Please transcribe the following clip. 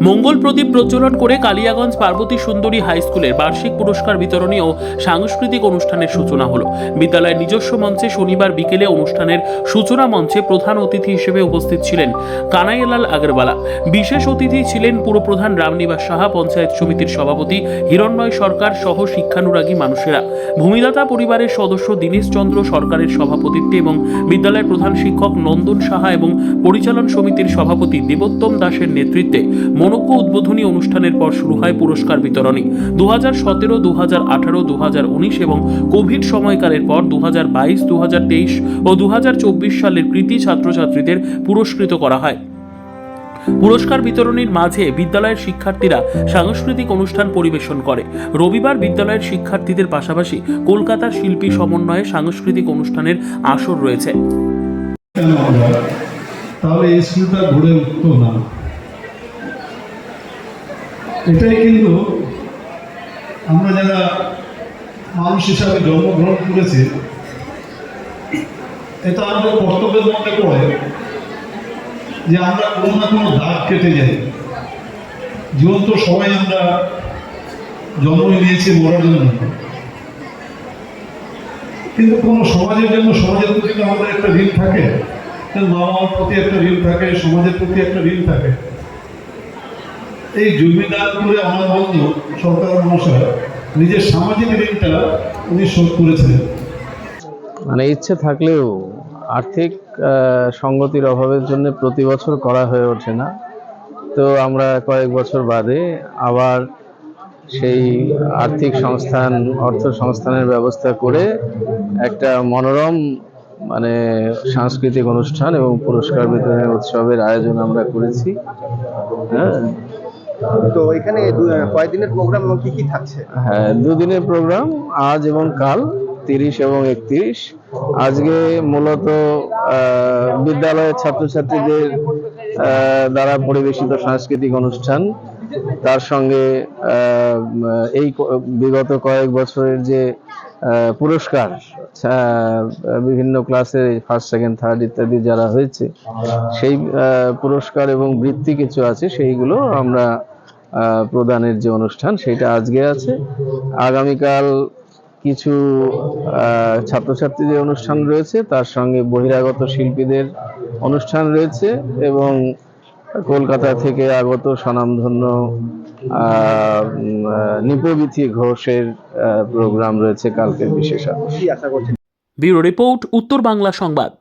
মঙ্গল প্রদীপ প্রজ্বলন করে কালিয়াগঞ্জ পার্বতী সুন্দরী হাই স্কুলের বার্ষিক পুরস্কার বিতরণী ও সাংস্কৃতিক অনুষ্ঠানের সূচনা হলো। বিদ্যালয়ের নিজস্ব মঞ্চে শনিবার বিকেলে অনুষ্ঠানের সূচনা মঞ্চে প্রধান অতিথি হিসেবে উপস্থিত ছিলেন কানাইয়ালাল আগরওয়ালা। বিশেষ অতিথি ছিলেন পুরপ্রধান রামনিবাস সাহা, পঞ্চায়েত সমিতির সভাপতি হিরণ্ময় সরকার সহ শিক্ষানুরাগী মানুষেরা। ভূমিদাতা পরিবারের সদস্য দীনেশ চন্দ্র সরকারের সভাপতিত্বে এবং বিদ্যালয়ের প্রধান শিক্ষক নন্দন সাহা এবং পরিচালন সমিতির সভাপতি দেবোত্তম দাসের নেতৃত্বে মনোজ্ঞ উদ্বোধনী অনুষ্ঠানের পর শুরু হয় পুরস্কার বিতরণী। 2017, 2018, 2019 এবং কোভিড সময়কালের পর 2022, 2023 ও 2024 সালের কৃতী ছাত্রছাত্রীদের পুরস্কৃত করা হয়। পুরস্কার বিতরণীর মাঝে বিদ্যালয়ের শিক্ষার্থীরা সাংস্কৃতিক অনুষ্ঠান পরিবেশন করে। রবিবার বিদ্যালয়ের শিক্ষার্থীদের পাশাপাশি কলকাতার শিল্পী সমন্বয়ে সাংস্কৃতিক অনুষ্ঠানের আসর রয়েছে। তাহলে এই স্কুলটা গড়ে উঠতো না। এটাই কিন্তু আমরা যারা মানুষ হিসাবে জন্মগ্রহণ করেছি, এটা আমাদের কর্তব্যের মধ্যে পড়ে যে আমরা কোনো না কোনো দাগ কেটে যাই। জীবন তো সবাই আমরা জন্ম নিয়েছি মরার জন্য, কিন্তু কোনো সমাজের জন্য সমাজের প্রতি তো আমাদের একটা ঋণ থাকে, মা বাবার প্রতি একটা ঋণ থাকে, সমাজের প্রতি একটা ঋণ থাকে। এই জমিদার করে আমার বন্ধু সরকার মহাশয় নিজের সামাজিক ঋণটা উনি শোধ করেছিলেন। মানে ইচ্ছে থাকলেও আর্থিক সঙ্গতির অভাবের জন্য প্রতি বছর করা হয়ে ওঠে না। তো আমরা কয়েক বছর বাদে আবার সেই আর্থিক সংস্থান, অর্থ সংস্থানের ব্যবস্থা করে একটা মনোরম সাংস্কৃতিক অনুষ্ঠান এবং পুরস্কার বিতরণী উৎসবের আয়োজন আমরা করেছি। হ্যাঁ, তো এখানে কয়দিনের প্রোগ্রাম এবং কি থাকছে? হ্যাঁ, 2 দিনের প্রোগ্রাম, আজ এবং কাল 30 এবং 31। আজকে মূলত বিদ্যালয়ের ছাত্রছাত্রীদের দ্বারা পরিবেশিত সাংস্কৃতিক অনুষ্ঠান, তার সঙ্গে এই বিগত কয়েক বছরের যে পুরস্কার বিভিন্ন ক্লাসে ফার্স্ট, সেকেন্ড, থার্ড ইত্যাদি যারা হয়েছে, সেই পুরস্কার এবং বৃত্তি কিছু আছে, সেইগুলো আমরা প্রদানের যে অনুষ্ঠান সেটা আজকে আছে। আগামীকাল কিছু ছাত্রছাত্রীদের অনুষ্ঠান রয়েছে, তার সঙ্গে বহিরাগত শিল্পীদের অনুষ্ঠান রয়েছে এবং কলকাতা থেকে আগত স্বনামধন্য নিপবিথি ঘোষের প্রোগ্রাম রয়েছে কালকের বিশেষ। ব্যুরো রিপোর্ট, উত্তর বাংলা সংবাদ।